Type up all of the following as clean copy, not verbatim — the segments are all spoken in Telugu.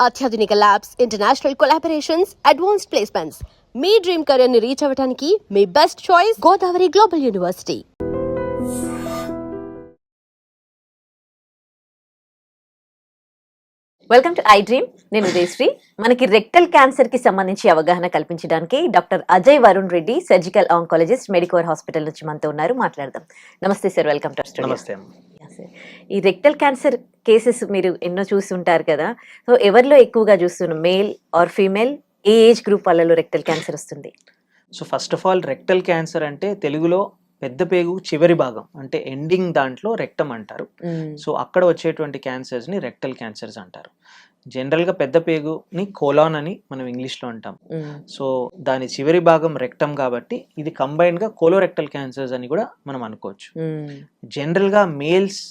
అత్యాధునిక labs, international collaborations, advanced placements. మీ డ్రీమ్ కెరీర్ ని రీచ్ అవ్వడానికి మీ best choice Godavari global university. Welcome to I dream. నేను ఉదయశ్రీ. మనకి రెక్టల్ క్యాన్సర్ కి సంబంధించి అవగాహన కల్పించడానికి doctor Ajay Varun Reddy, surgical oncologist, Medicover hospital నుంచి మనతో ఉన్నారు. మాట్లాడదాం. నమస్తే సార్, వెల్కమ్ టు స్టూడియో. నమస్తే. ఈ రెక్టల్ క్యాన్సర్ కేసెస్ మీరు ఎన్నో చూసి ఉంటారు కదా. సో ఎవరిలో ఎక్కువగా చూస్తున్నాం, male or female? A age group వాళ్ళలో రెక్టల్ క్యాన్సర్ వస్తుంది? So first of all, rectal cancer అంటే తెలుగులో పెద్ద పేగు చివరి భాగం, అంటే ఎండింగ్ దాంట్లో రెక్టమ్ అంటారు. సో అక్కడ వచ్చేటువంటి క్యాన్సర్స్ని రెక్టల్ క్యాన్సర్స్ అంటారు. జనరల్గా పెద్ద పేగుని కోలాన్ అని మనం ఇంగ్లీష్లో అంటాం. సో దాని చివరి భాగం రెక్టమ్ కాబట్టి ఇది కంబైన్డ్గా కోలోరెక్టల్ క్యాన్సర్స్ అని కూడా మనం అనుకోవచ్చు. జనరల్గా మేల్స్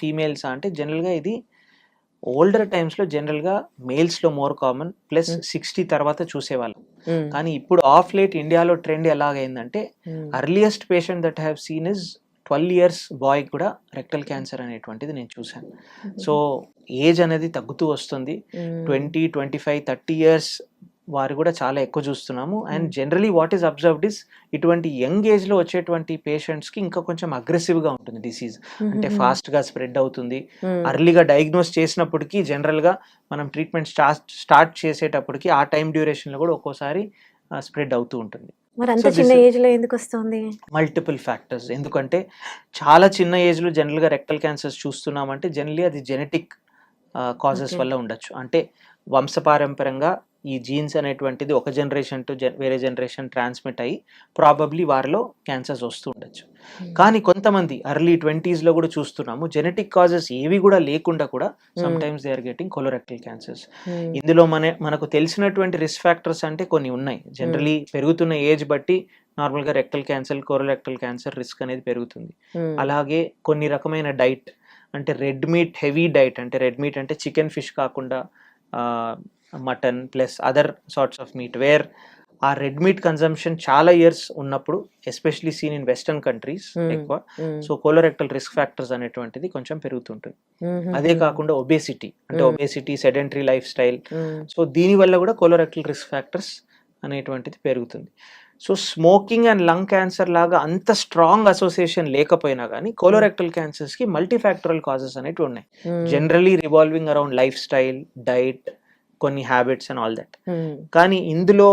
ఫీమేల్స్ అంటే జనరల్గా ఇది ఓల్డర్ టైమ్స్లో జనరల్గా మేల్స్లో మోర్ కామన్, ప్లస్ 60 తర్వాత చూసేవాళ్ళం. కానీ ఇప్పుడు ఆఫ్ లేట్ ఇండియాలో ట్రెండ్ ఎలాగైందంటే earliest patient that have seen is 12 years boy కూడా రెక్టల్ క్యాన్సర్ అనేటువంటిది నేను చూశాను. సో ఏజ్ అనేది తగ్గుతూ వస్తుంది. 20, 25, 30 years వారు కూడా చాలా ఎక్కువ చూస్తున్నాము. And generally what is observed is ఇటువంటి యంగ్ ఏజ్లో వచ్చేటువంటి పేషెంట్స్కి ఇంకా కొంచెం అగ్రెసివ్గా ఉంటుంది డిసీజ్. అంటే ఫాస్ట్గా స్ప్రెడ్ అవుతుంది. అర్లీగా డయాగ్నోస్ చేసినప్పటికీ జనరల్గా మనం ట్రీట్మెంట్ స్టార్ట్ చేసేటప్పటికి ఆ టైం డ్యూరేషన్లో కూడా ఒక్కోసారి స్ప్రెడ్ అవుతూ ఉంటుంది. మరి అంత చిన్న ఏజ్ లో ఎందుకు వస్తుంది? Multiple factors. ఎందుకంటే చాలా చిన్న ఏజ్లో జనరల్గా రెక్టల్ క్యాన్సర్స్ చూస్తున్నామంటే జనరలీ అది జెనెటిక్ కాజెస్ వల్ల ఉండొచ్చు. అంటే వంశపారంపర్యంగా ఈ జీన్స్ అనేటువంటిది ఒక జనరేషన్ టు వేరే జనరేషన్ ట్రాన్స్మిట్ అయ్యి ప్రాబబ్లీ వారిలో క్యాన్సర్స్ వస్తూ ఉండొచ్చు. కానీ కొంతమంది ఎర్లీ 20s లో కూడా చూస్తున్నాము జెనెటిక్ కాజెస్ ఏవి కూడా లేకుండా కూడా sometimes they are getting colorectal cancers. ఇందులో మనకు తెలిసినటువంటి రిస్క్ ఫ్యాక్టర్స్ అంటే కొన్ని ఉన్నాయి. జనరలీ పెరుగుతున్న ఏజ్ బట్టి నార్మల్గా rectal cancer, colorectal cancer risk అనేది పెరుగుతుంది. అలాగే కొన్ని రకమైన డైట్, అంటే రెడ్ మీట్ హెవీ డైట్, అంటే రెడ్ మీట్ అంటే చికెన్, ఫిష్ కాకుండా mutton plus other sorts of meat, where ఆ రెడ్ మీట్ కన్సంప్షన్ చాలా ఇయర్స్ ఉన్నప్పుడు, especially seen in western countries ఎక్కువ, సో కోలోరెక్టల్ రిస్క్ ఫ్యాక్టర్స్ అనేటువంటిది కొంచెం పెరుగుతుంటుంది. అదే కాకుండా ఒబేసిటీ, అంటే obesity, sedentary lifestyle, so దీనివల్ల కూడా కోలోరెక్టల్ రిస్క్ ఫ్యాక్టర్స్ అనేటువంటిది పెరుగుతుంది. So smoking and lung cancer లాగా అంత స్ట్రాంగ్ అసోసియేషన్ లేకపోయినా కానీ కోలోరెక్టల్ క్యాన్సర్స్ కి మల్టీఫ్యాక్టరల్ కాజెస్ అనేవి ఉన్నాయి. Generally revolving around life style, diet, కొన్ని హ్యాబిట్స్ అండ్ ఆల్ దట్. కానీ ఇందులో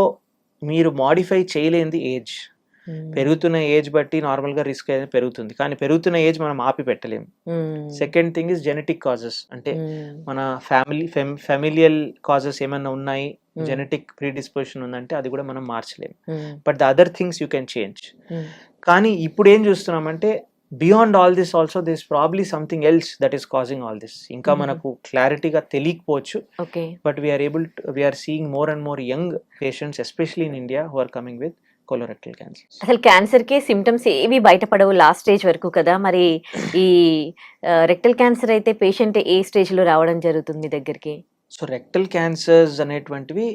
మీరు మాడిఫై చేయలేనిది ఏజ్. పెరుగుతున్న ఏజ్ బట్టి నార్మల్గా రిస్క్ అనేది పెరుగుతుంది, కానీ పెరుగుతున్న ఏజ్ మనం ఆపి పెట్టలేము. Second thing is genetic causes, అంటే మన ఫ్యామిలియల్ కాజెస్ ఏమైనా ఉన్నాయి, జెనెటిక్ ప్రీడిస్పోజిషన్ ఉందంటే అది కూడా మనం మార్చలేము. But the other things you can change. కానీ ఇప్పుడు ఏం చూస్తున్నామంటే beyond all this also this probably something else that is causing all this. ఇంకా మనకు క్లారిటీగా తెలియకపోవచ్చు, but we're seeing more and more young patients, especially in India, who are coming with colorectal cancer. అసలు క్యాన్సర్ కి సిమ్టమ్స్ ఏవి బయటపడవు లాస్ట్ స్టేజ్ వరకు కదా. మరి ఈ రెక్టల్ క్యాన్సర్ అయితే పేషెంట్ ఏ స్టేజ్ లో రావడం జరుగుతుంది మీ దగ్గరికి? సో రెక్టల్ క్యాన్సర్స్ అనేటువంటివి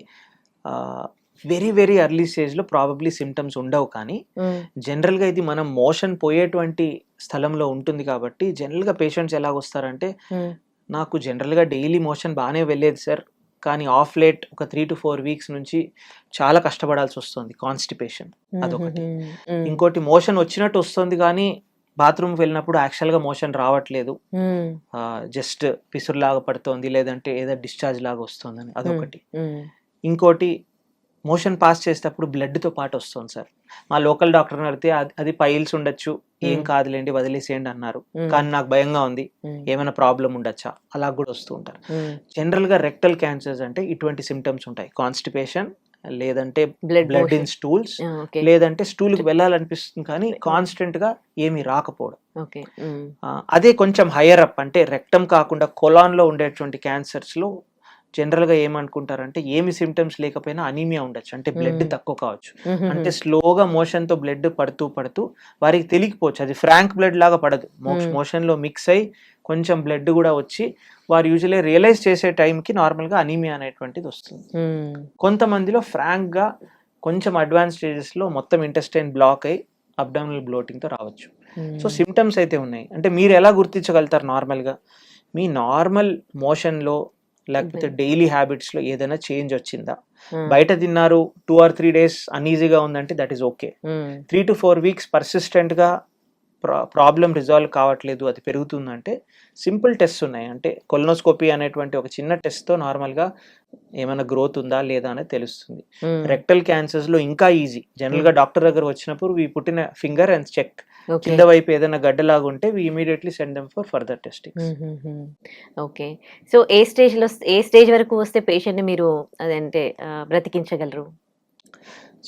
వెరీ వెరీ ఎర్లీ స్టేజ్లో ప్రాబబ్లీ సిమ్టమ్స్ ఉండవు, కానీ జనరల్గా ఇది మనం మోషన్ పోయేటువంటి స్థలంలో ఉంటుంది కాబట్టి జనరల్గా పేషెంట్స్ ఎలా వస్తారంటే, నాకు జనరల్గా డైలీ మోషన్ బాగానే వెళ్ళేది సార్, కానీ ఆఫ్ లేట్ ఒక 3 to 4 weeks నుంచి చాలా కష్టపడాల్సి వస్తుంది, కాన్స్టిపేషన్ అదొకటి. ఇంకోటి మోషన్ వచ్చినట్టు వస్తుంది కానీ బాత్రూమ్కి వెళ్ళినప్పుడు యాక్చువల్గా మోషన్ రావట్లేదు, జస్ట్ పిసురులాగా పడుతోంది, లేదంటే ఏదో డిశ్చార్జ్ లాగా వస్తుందని అదొకటి. ఇంకోటి మోషన్ పాస్ చేసేటప్పుడు బ్లడ్తో పాటు వస్తుంది సార్. మా లోకల్ డాక్టర్ని అడిగితే అది పైల్స్ ఉండొచ్చు, ఏం కాదులేండి వదిలేసేయండి అన్నారు, కానీ నాకు భయంగా ఉంది, ఏమైనా ప్రాబ్లం ఉండొచ్చా, అలా కూడా వస్తూ ఉంటారు. జనరల్గా రెక్టల్ క్యాన్సర్స్ అంటే ఇటువంటి సిమ్టమ్స్ ఉంటాయి, కాన్స్టిపేషన్, లేదంటే బ్లడ్ ఇన్ స్టూల్స్, లేదంటే స్టూల్కి వెళ్ళాలనిపిస్తుంది కానీ కాన్స్టెంట్ గా ఏమీ రాకపోవడం. అదే కొంచెం హైయర్ అప్, అంటే రెక్టమ్ కాకుండా కొలాన్ లో ఉండేటువంటి క్యాన్సర్స్ లో జనరల్ గా ఏమనుకుంటారంటే ఏమి సిమ్టమ్స్ లేకపోయినా అనీమియా ఉండొచ్చు, అంటే బ్లడ్ తక్కువ కావచ్చు, అంటే స్లోగా మోషన్ తో బ్లడ్ పడుతూ వారికి తెలియకపోవచ్చు, అది ఫ్రాంక్ బ్లడ్ లాగా పడదు, మోషన్ లో మిక్స్ అయి కొంచెం బ్లడ్ కూడా వచ్చి వారు యూజువల్లీ రియలైజ్ చేసే టైంకి నార్మల్గా అనీమియా అనేటువంటిది వస్తుంది. కొంతమందిలో ఫ్రాంక్గా కొంచెం అడ్వాన్స్ స్టేజెస్లో మొత్తం ఇంటెస్టైన్ బ్లాక్ అయి అబ్డామినల్ బ్లోటింగ్తో రావచ్చు. సో సిమ్టమ్స్ అయితే ఉన్నాయి. అంటే మీరు ఎలా గుర్తించగలుగుతారు? నార్మల్గా మీ నార్మల్ మోషన్లో లేకపోతే డైలీ హ్యాబిట్స్ లో ఏదైనా చేంజ్ వచ్చిందా, బయట తిన్నారు 2 or 3 days అన్ఈజీగా ఉందంటే that is okay. 3 to 4 weeks persistent గా ప్రాబ్లం రిజాల్వ్ కావట్లేదు, అది పెరుగుతుందంటే సింపుల్ టెస్ట్ ఉన్నాయి. అంటే కొలనోస్కోపీ అనేటువంటి ఒక చిన్న టెస్ట్తో నార్మల్గా ఏమైనా గ్రోత్ ఉందా లేదా అనేది తెలుస్తుంది. రెక్టల్ క్యాన్సర్స్ లో ఇంకా ఈజీ. జనరల్ గా డాక్టర్ దగ్గర వచ్చినప్పుడు వీ పుట్టిన ఫింగర్ అండ్ చెక్ కింద వైపు ఏదైనా గడ్డలాగా ఉంటే we immediately send them for further testing. Okay. So A stage వరకు వస్తే పేషెంట్ ని మీరు అదంటే బ్రతికించగలరు?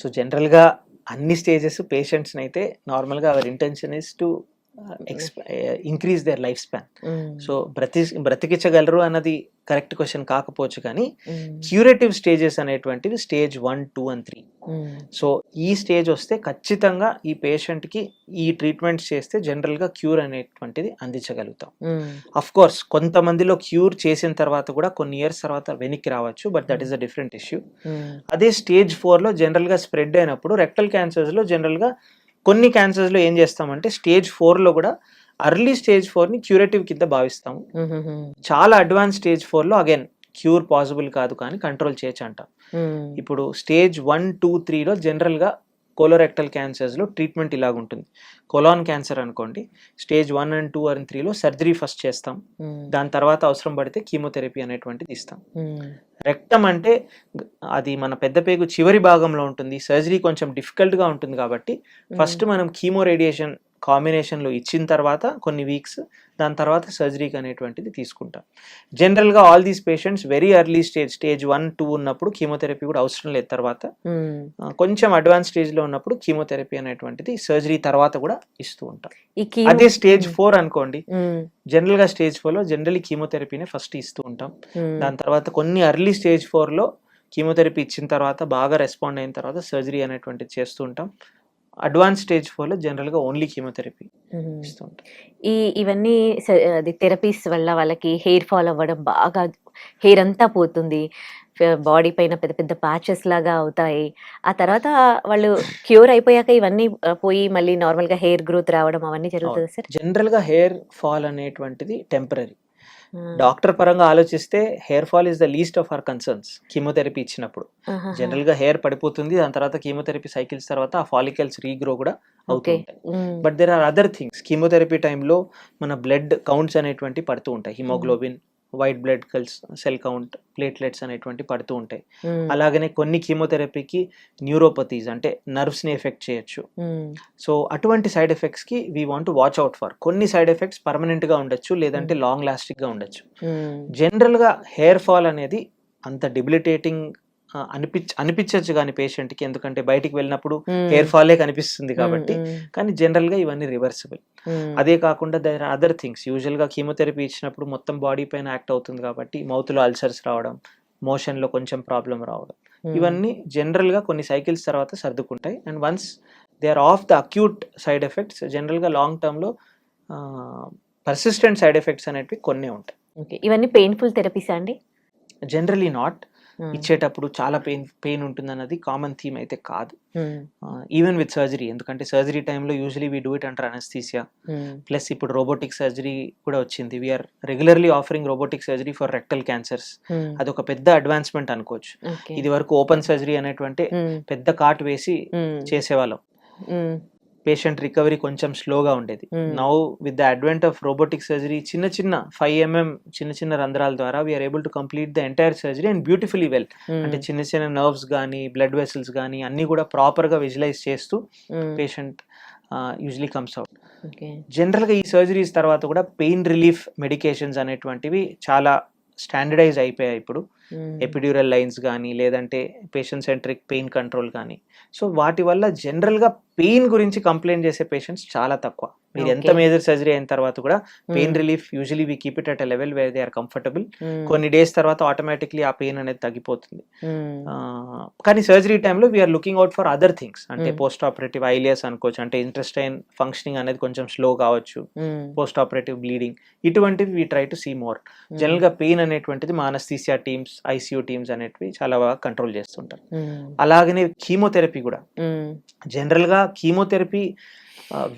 సో జనరల్గా అన్ని స్టేజెస్ పేషెంట్స్ అయితే నార్మల్గా our intention is to increase their life span. So బ్రతికించగలరు అన్నది కరెక్ట్ క్వశ్చన్ కాకపోవచ్చు, కానీ క్యూరేటివ్ స్టేజెస్ అనేటువంటివి స్టేజ్ 1, 2 and 3. సో ఈ స్టేజ్ వస్తే ఖచ్చితంగా ఈ పేషెంట్కి ఈ ట్రీట్మెంట్స్ చేస్తే జనరల్గా క్యూర్ అనేటువంటిది అందించగలుగుతాం. అఫ్ కోర్స్ కొంతమందిలో క్యూర్ చేసిన తర్వాత కూడా కొన్ని ఇయర్స్ తర్వాత వెనక్కి రావచ్చు, but that is a different issue. అదే స్టేజ్ 4లో జనరల్గా స్ప్రెడ్ అయినప్పుడు రెక్టల్ క్యాన్సర్స్లో జనరల్గా కొన్ని క్యాన్సర్స్లో ఏం చేస్తామంటే స్టేజ్ 4లో కూడా అర్లీ స్టేజ్ 4ని క్యూరేటివ్ కింద భావిస్తాము. చాలా అడ్వాన్స్ స్టేజ్ 4లో అగైన్ క్యూర్ పాసిబుల్ కాదు, కానీ కంట్రోల్ చేయొచ్చు అంట. ఇప్పుడు స్టేజ్ 1, 2, 3లో జనరల్గా కోలోరెక్టల్ క్యాన్సర్స్లో ట్రీట్మెంట్ ఇలాగుంటుంది. కొలాన్ క్యాన్సర్ అనుకోండి, స్టేజ్ 1 and 2 and 3లో సర్జరీ ఫస్ట్ చేస్తాం, దాని తర్వాత అవసరం పడితే కీమోథెరపీ అనేటువంటిది ఇస్తాం. రెక్టమ్ అంటే అది మన పెద్ద పేగు చివరి భాగంలో ఉంటుంది, సర్జరీ కొంచెం డిఫికల్ట్గా ఉంటుంది కాబట్టి ఫస్ట్ మనం కీమో రేడియేషన్ కాంబినేషన్లో ఇచ్చిన తర్వాత కొన్ని వీక్స్, దాని తర్వాత సర్జరీకి అనేటువంటిది తీసుకుంటాం. జనరల్గా all these patients very early stage 1, 2 ఉన్నప్పుడు కీమోథెరపీ కూడా అవసరం లేదు. తర్వాత కొంచెం అడ్వాన్స్ స్టేజ్లో ఉన్నప్పుడు కీమోథెరపీ అనేటువంటిది సర్జరీ తర్వాత కూడా ఇస్తూ ఉంటాం. అదే స్టేజ్ 4 అనుకోండి, జనరల్గా స్టేజ్ 4లో జనరల్లీ కీమోథెరపీనే ఫస్ట్ ఇస్తూ ఉంటాం. దాని తర్వాత కొన్ని ఎర్లీ స్టేజ్ 4లో కీమోథెరపీ ఇచ్చిన తర్వాత బాగా రెస్పాండ్ అయిన తర్వాత సర్జరీ అనేటువంటిది చేస్తూ ఉంటాం. అడ్వాన్స్ స్టేజ్ 4లో జనరల్గా ఓన్లీ కీమోథెరపీ ఇస్తూ ఉంటాం. ఇవన్నీ అది థెరపీస్ వల్ల వాళ్ళకి హెయిర్ ఫాల్ అవ్వడం, బాగా హెయిర్ అంతా పోతుంది, బాడీ పైన పెద్ద పెద్ద ప్యాచెస్ లాగా అవుతాయి. ఆ తర్వాత వాళ్ళు క్యూర్ అయిపోయాక ఇవన్నీ పోయి మళ్ళీ నార్మల్ గా హెయిర్ గ్రోత్ రావడం అవన్నీ జరుగుతుంది సార్? జనరల్గా హెయిర్ ఫాల్ అనేటువంటిది టెంపరీ. డాక్టర్ పరంగా ఆలోచిస్తే hair fall is the least of our concerns. Chemotherapy ఇచ్చినప్పుడు జనరల్ గా హెయిర్ పడిపోతుంది, దాని తర్వాత కీమోథెరపీ సైకిల్స్ తర్వాత ఆ ఫాలికల్స్ రీగ్రో కూడా అవుతుంటాయి. But there are other things. Chemotherapy టైంలో మన బ్లడ్ కౌంట్స్ అనేటువంటి పడుతూ ఉంటాయి, haemoglobin, white blood cell count, platelets అనేటువంటి పడుతూ ఉంటాయి. అలాగనే కొన్ని కీమోథెరపీకి న్యూరోపతీస్ అంటే నర్వ్స్ ని ఎఫెక్ట్ చేయొచ్చు. సో అటువంటి సైడ్ ఎఫెక్ట్స్ కి we want to watch out for. కొన్ని సైడ్ ఎఫెక్ట్స్ పర్మనెంట్ గా ఉండొచ్చు, లేదంటే లాంగ్ లాస్టింగ్ గా ఉండొచ్చు. జనరల్ గా హెయిర్ ఫాల్ అనేది అంత డిబిలిటేటింగ్ అనిపించచ్చు కానీ పేషెంట్ కి, ఎందుకంటే బయటికి వెళ్ళినప్పుడు హెయిర్ ఫాలే కనిపిస్తుంది కాబట్టి. కానీ జనరల్ గా ఇవన్నీ రివర్సిబుల్. అదే కాకుండా there are other things. Usual గా కీమోథెరపీ ఇచ్చినప్పుడు మొత్తం బాడీ పైన యాక్ట్ అవుతుంది కాబట్టి మౌత్ లో అల్సర్స్ రావడం, మోషన్ లో కొంచెం ప్రాబ్లం రావడం, ఇవన్నీ జనరల్ గా కొన్ని సైకిల్స్ తర్వాత సర్దుకుంటాయి. And once they are off the acute side effects, general గా లాంగ్ టర్మ్ లో పర్సిస్టెంట్ సైడ్ ఎఫెక్ట్స్ అనేవి కొన్ని ఉంటాయి. ఇవన్నీ పెయిన్ఫుల్ థెరపీస్ అండి? Generally not. ఇచ్చేటప్పుడు చాలా పెయిన్ ఉంటుంది అన్నది కామన్ థీమ్ అయితే కాదు, ఈవెన్ విత్ సర్జరీ. ఎందుకంటే సర్జరీ టైంలో usually we do it under anaesthesia. Plus ఇప్పుడు రోబోటిక్ సర్జరీ కూడా వచ్చింది. We're regularly offering robotic surgery for rectal cancers. అది ఒక పెద్ద అడ్వాన్స్మెంట్ అనుకోవచ్చు. ఇది వరకు ఓపెన్ సర్జరీ అనేటువంటి పెద్ద కాట్ వేసి చేసేవాళ్ళం, పేషెంట్ రికవరీ కొంచెం స్లోగా ఉండేది. Now with the advent of robotic surgery, చిన్న 5 mm చిన్న రంధ్రాల ద్వారా we're able to complete the entire surgery and beautifully well. అంటే చిన్న నర్వ్స్ కానీ బ్లడ్ వెసల్స్ కానీ అన్ని కూడా ప్రాపర్ గా విజువలైజ్ చేస్తూ patient usually comes out. General గా ఈ సర్జరీస్ తర్వాత కూడా పెయిన్ రిలీఫ్ మెడికేషన్స్ అనేటువంటివి చాలా స్టాండర్డైజ్ అయిపోయాయి ఇప్పుడు. ఎపిడ్యూరల్ లైన్స్ కానీ, లేదంటే పేషెంట్ సెంట్రిక్ పెయిన్ కంట్రోల్ కానీ. సో వాటి వల్ల జనరల్గా పెయిన్ గురించి కంప్లైంట్ చేసే పేషెంట్స్ చాలా తక్కువ. మీరు ఎంత మేజర్ సర్జరీ అయిన తర్వాత కూడా pain relief usually we keep it at a level where they are comfortable. కొన్ని డేస్ తర్వాత ఆటోమేటిక్లీ ఆ పెయిన్ అనేది తగ్గిపోతుంది. కానీ సర్జరీ టైంలో we're looking out for other things. అంటే పోస్ట్ ఆపరేటివ్ ఐలియస్ అనుకోవచ్చు, అంటే ఇంటెస్టైన్ ఫంక్షనింగ్ అనేది కొంచెం స్లో కావచ్చు, పోస్ట్ ఆపరేటివ్ బ్లీడింగ్, ఇటువంటివి we try to see more. General గా పెయిన్ అనేటువంటిది మా అనస్థీసియా టీమ్స్, ఐసీయూ టీమ్స్ అనేటివి చాలా బాగా కంట్రోల్ చేస్తుంటారు. అలాగనే కీమోథెరపీ కూడా జనరల్ గా కీమోథెరపీ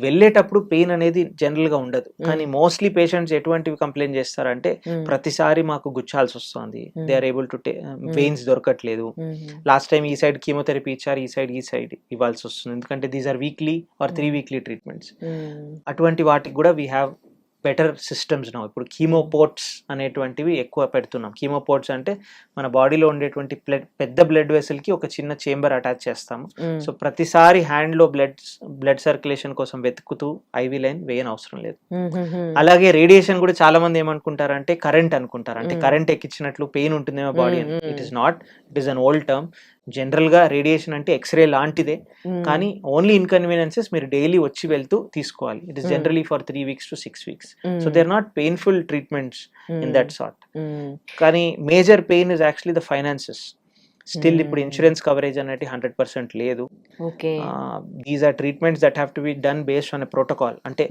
వెళ్ళేటప్పుడు పెయిన్ అనేది జనరల్ గా ఉండదు, కానీ మోస్ట్లీ పేషెంట్స్ ఎటువంటివి కంప్లైంట్ చేస్తారంటే ప్రతిసారి మాకు గుచ్చాల్సి వస్తుంది, they are able to veins దొరకట్లేదు, లాస్ట్ టైం ఈ సైడ్ కీమోథెరపీ ఇచ్చారు, ఈ సైడ్ ఇవ్వాల్సి వస్తుంది, ఎందుకంటే these are weekly or 3 weekly treatments. అటువంటి వాటికి కూడా we have better systems now. ఇప్పుడు కీమోపోర్ట్స్ అనేటువంటివి ఎక్కువ పెడుతున్నాం. కీమోపోర్ట్స్ అంటే మన బాడీలో ఉండేటువంటి పెద్ద బ్లడ్ వెసల్ కి ఒక చిన్న చేంబర్ అటాచ్ చేస్తాము. సో ప్రతిసారి హ్యాండ్ లో బ్లడ్ సర్క్యులేషన్ కోసం వెతుకుతూ ఐవి లైన్ వేయని అవసరం లేదు. అలాగే రేడియేషన్ కూడా చాలా మంది ఏమనుకుంటారంటే కరెంట్ అనుకుంటారు, అంటే కరెంట్ ఎక్కించినట్లు పెయిన్ ఉంటుందేమో బాడీ అని. It is not, it is an old term. General గా రేడియేషన్ అంటే ఎక్స్రే లాంటిదే, కానీ ఓన్లీ ఇన్కన్వీనియన్సెస్ మీరు డైలీ వచ్చి వెళ్తూ తీసుకోవాలి. It is generally for 3 weeks to 6 weeks. So they are not painful treatments in that sort. కానీ major pain is actually the finances. Still ఇప్పుడు ఇన్సూరెన్స్ కవరేజ్ అనేది 100% లేదు. These are treatments that have to be done based on a protocol. అంటే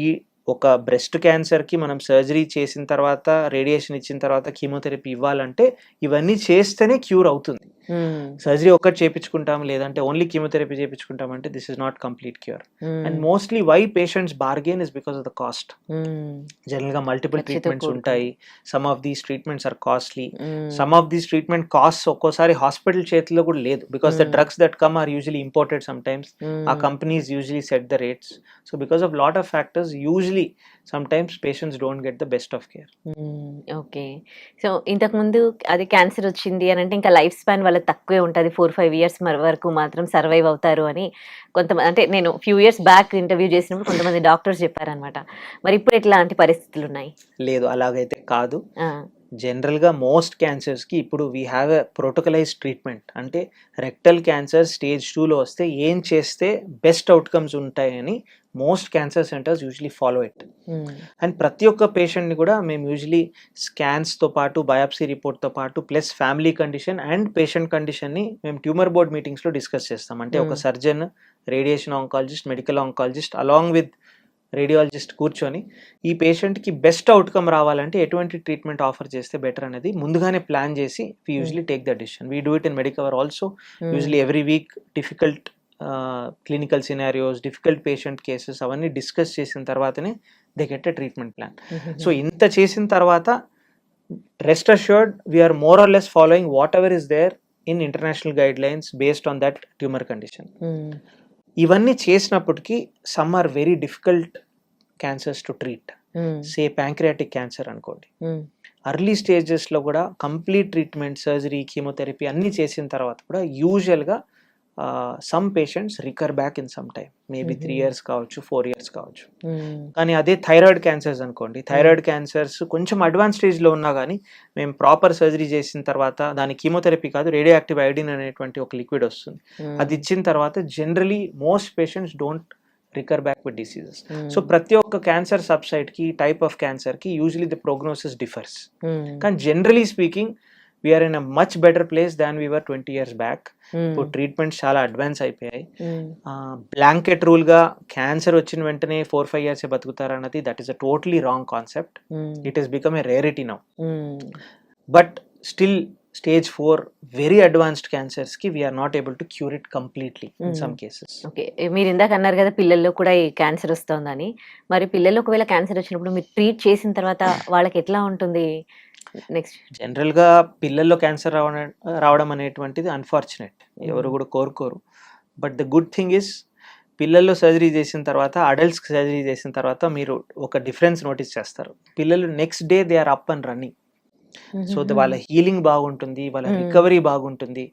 ఈ ఒక బ్రెస్ట్ క్యాన్సర్ కి మనం సర్జరీ చేసిన తర్వాత, రేడియేషన్ ఇచ్చిన తర్వాత కీమోథెరపీ ఇవ్వాలంటే ఇవన్నీ చేస్తేనే క్యూర్ అవుతుంది. సర్జరీ ఒక్కటి చేయించుకుంటాం, లేదంటే ఓన్లీ కీమోథెరపీ చేయించుకుంటాం అంటే this is not complete cure. And mostly why patients burden is because of the cost. General గా మల్టిపుల్ ట్రీట్మెంట్స్ ఉంటాయి. Some of these treatments are costly. Some of these treatment cost ఒక్కోసారి హాస్పిటల్ చేతిలో కూడా లేదు, because the drugs that come are usually imported sometimes. ఆ companies usually set the rates. So because of lot of factors usually sometimes patients don't get the best of care. Okay. So ఇంతకు ముందు అది క్యాన్సర్ వచ్చింది అని అంటే ఇంకా లైఫ్ స్పాన్ వాళ్ళ తక్కువే ఉంటుంది, 4-5 years వరకు మాత్రం సర్వైవ్ అవుతారు అని కొంతమంది, అంటే నేను ఫ్యూ ఇయర్స్ బ్యాక్ ఇంటర్వ్యూ చేసినప్పుడు కొంతమంది డాక్టర్స్ చెప్పారనమాట. మరి ఇప్పుడు ఎట్లాంటి పరిస్థితులు ఉన్నాయి? లేదు, అలాగైతే కాదు. జనరల్ గా మోస్ట్ క్యాన్సర్స్ కి ఇప్పుడు వీ హ్యావ్ ఎ ప్రోటోకలైజ్డ్ ట్రీట్మెంట్. అంటే రెక్టల్ క్యాన్సర్ స్టేజ్ 2లో వస్తే ఏం చేస్తే బెస్ట్ అవుట్కమ్స్ ఉంటాయని most cancer centres usually follow it. And ప్రతి ఒక్క పేషెంట్ ని కూడా మేము యూజువలీ స్కాన్స్ తో పాటు, బయాప్సీ రిపోర్ట్ తో పాటు, plus family condition and patient condition ని మేము ట్యూమర్ బోర్డ్ మీటింగ్స్ లో డిస్కస్ చేస్తాం. అంటే ఒక surgeon, radiation oncologist, medical oncologist along with radiologist కూర్చొని ఈ పేషెంట్కి బెస్ట్ అవుట్కమ్ రావాలంటే ఎటువంటి ట్రీట్మెంట్ ఆఫర్ చేస్తే బెటర్ అనేది ముందుగానే ప్లాన్ చేసి we usually take the decision. We do it in Medicover also. Usually every week difficult clinical scenarios, difficult patient cases అవన్నీ డిస్కస్ చేసిన తర్వాతనే they get a treatment plan. So ఇంత చేసిన తర్వాత rest assured we're more or less following whatever is there in international guidelines based on that tumour condition. ఇవన్నీ చేసినప్పటికీ some are very difficult cancers to treat. Say pancreatic cancer అనుకోండి, అర్లీ స్టేజెస్లో కూడా కంప్లీట్ ట్రీట్మెంట్, సర్జరీ, కీమోథెరపీ అన్నీ చేసిన తర్వాత కూడా యూజువల్గా some patients రికర్ back in some time, maybe 3 years కావచ్చు, 4 years కావచ్చు. కానీ అదే థైరాయిడ్ క్యాన్సర్స్ అనుకోండి, థైరాయిడ్ క్యాన్సర్స్ కొంచెం అడ్వాన్స్ స్టేజ్లో ఉన్నా కానీ మేము ప్రాపర్ సర్జరీ చేసిన తర్వాత దాని కీమోథెరపీ కాదు, రేడియో యాక్టివ్ ఐడిన్ అనేటువంటి ఒక లిక్విడ్ వస్తుంది. అది ఇచ్చిన తర్వాత generally most patients don't recur back with diseases. So ప్రతి ఒక్క క్యాన్సర్ సబ్సైట్కి, టైప్ ఆఫ్ క్యాన్సర్కి యూజువలీ ద ప్రోగ్నోసిస్ డిఫర్స్. కానీ generally speaking we are in a much better place than we were 20 years back. ఇప్పుడు ట్రీట్మెంట్స్ చాలా అడ్వాన్స్ అయిపోయాయి. బ్లాంకెట్ రూల్ గా క్యాన్సర్ వచ్చిన వెంటనే 4-5 years బతుకుతారన్నది that is a totally wrong concept. It is become a rarity now. But still stage 4 very advanced cancers కి we're not able to cure it completely in some cases. Okay, మీరు ఇందాక అన్నారు కదా పిల్లల్లో కూడా ఈ క్యాన్సర్ వస్తుందని. మరి పిల్లల్లో ఒకవేళ క్యాన్సర్ వచ్చినప్పుడు మీరు ట్రీట్ చేసిన తర్వాత వాళ్ళకి ఎట్లా ఉంటుంది నెక్స్ట్? జనరల్ గా పిల్లల్లో క్యాన్సర్ రావడం అనేటువంటిది అన్ఫార్చునేట్, ఎవరు కూడా కోరుకోరు. But the good thing is పిల్లల్లో సర్జరీ చేసిన తర్వాత, అడల్ట్స్కి సర్జరీ చేసిన తర్వాత మీరు ఒక డిఫరెన్స్ నోటీస్ చేస్తారు. పిల్లలు next day they are up and running. So వాళ్ళ హీలింగ్ బాగుంటుంది, వాళ్ళ రికవరీ బాగుంటుంది.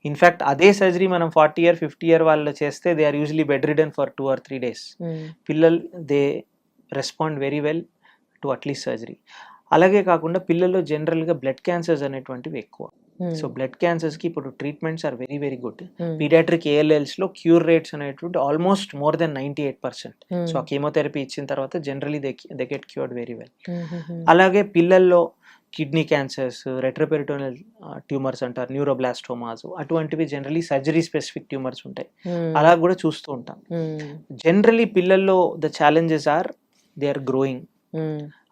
ఇన్ఫాక్ట్ అదే సర్జరీ మనం 40 year 50 year వాళ్ళు చేస్తే they are usually bed ridden for 2 or 3 days. పిల్లలు they respond very well to at least surgery. అలాగే కాకుండా పిల్లల్లో జనరల్గా బ్లడ్ క్యాన్సర్స్ అనేటువంటివి ఎక్కువ. సో బ్లడ్ క్యాన్సర్స్కి ఇప్పుడు treatments are very very good. Pediatric ALLsలో క్యూర్ రేట్స్ అనేటువంటి ఆల్మోస్ట్ మోర్ దెన్ 98%. సో ఆ కీమోథెరపీ ఇచ్చిన తర్వాత generally they get cured very well. అలాగే పిల్లల్లో కిడ్నీ క్యాన్సర్స్, రెట్రోపెరిటోనల్ ట్యూమర్స్ అంటారు, న్యూరోబ్లాస్టోమాస్, అటువంటివి జనరలీ సర్జరీ స్పెసిఫిక్ ట్యూమర్స్ ఉంటాయి. అలా కూడా చూస్తూ ఉంటాం. జనరలీ పిల్లల్లో the challenges are they are growing.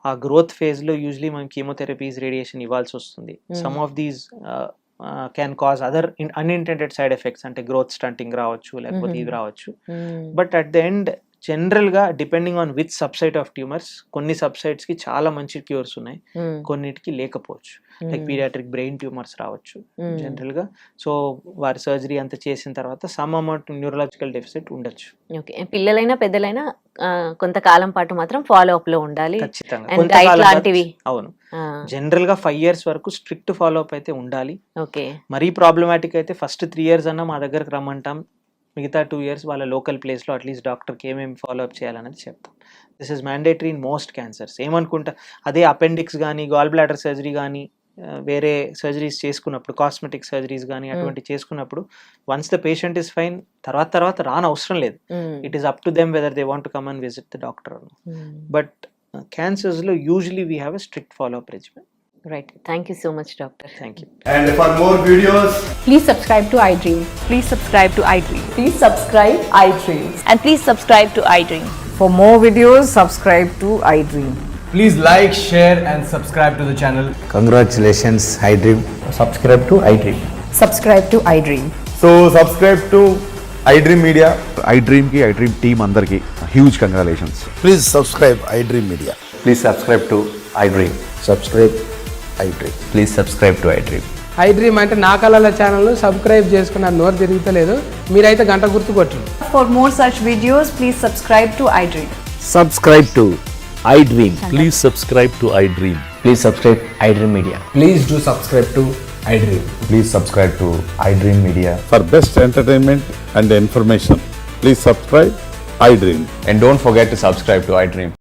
ఆ గ్రోత్ ఫేజ్ లో యూజువలీ మనం కీమోథెరపీస్, రేడియేషన్ ఇవ్వాల్సి వస్తుంది. Some of these can cause other unintended side effects, అంటే గ్రోత్ స్టంటింగ్ రావచ్చు, లేకపోతే ఇవి రావచ్చు. బట్ అట్ ద ఎండ్ జనరల్గా depending on which subsite of tumours, కొన్ని సబ్సైట్స్కి చాలా మంచి క్యూర్స్ ఉన్నాయి, కొన్నిటికి లేకపోవచ్చు. లైక్ పీడియాట్రిక్ బ్రెయిన్ ట్యూమర్స్ రావచ్చు జనరల్గా. సో వారి సర్జరీ అంతా చేసిన తర్వాత సమ్ అమౌంట్ న్యూరలాజికల్ డెఫిసిట్ ఉండొచ్చు. ఓకే, పిల్లలైనా పెద్దలైనా కొంతకాలం పాటు మాత్రం ఫాలో అప్ లో ఉండాలి ఖచ్చితంగా. And diet లాంటివి. అవును, జనరల్ గా 5 years వరకు స్ట్రిక్ట్ ఫాలో అప్ అయితే ఉండాలి. ఓకే, మరీ ప్రాబ్లమాటిక్ అయితే ఫస్ట్ 3 years అన్నా మా దగ్గరకు రమ్మంటాం, మిగతా 2 years వాళ్ళ లోకల్ ప్లేస్లో అట్లీస్ట్ డాక్టర్కి ఏమేమి ఫాలో అప్ చేయాలనేది చెప్తాం. This is mandatory in most cancers. ఏమనుకుంటా అదే అపెండిక్స్ కానీ, గాల్ బ్లాడర్ సర్జరీ కానీ, వేరే సర్జరీస్ చేసుకున్నప్పుడు, కాస్మెటిక్ సర్జరీస్ కానీ అటువంటి చేసుకున్నప్పుడు once the patient is fine, తర్వాత రాని అవసరం లేదు. It is up to them whether they want to come and visit the doctor. But క్యాన్సర్స్లో usually we have a strict follow up regimen. Right, thank you so much doctor. Thank you. And for more videos, Please subscribe to iDream. Please subscribe to iDream. Please subscribe iDream. And please subscribe to iDream. For more videos, subscribe to iDream. please like, share and subscribe to the channel. Congratulations, iDream. Subscribe to iDream. Subscribe to iDream. So subscribe to iDream Media. iDream ki iDream team andarki huge congratulations. Please subscribe iDream Media. Please subscribe to iDream. Subscribe iDream. Please subscribe to iDream. iDream అంటే నా కళల ఛానల్ సబ్స్క్రైబ్ చేసుకున్న నోరు తిరుగుతలేదు, మీరైతే గంట గుర్తు కొట్టండి. For more such videos, please subscribe to iDream. Subscribe to iDream. Please subscribe to iDream. Please subscribe iDream Media. Please do subscribe to iDream. Please subscribe to iDream Media. For best entertainment and information, please subscribe iDream. And don't forget to subscribe to iDream.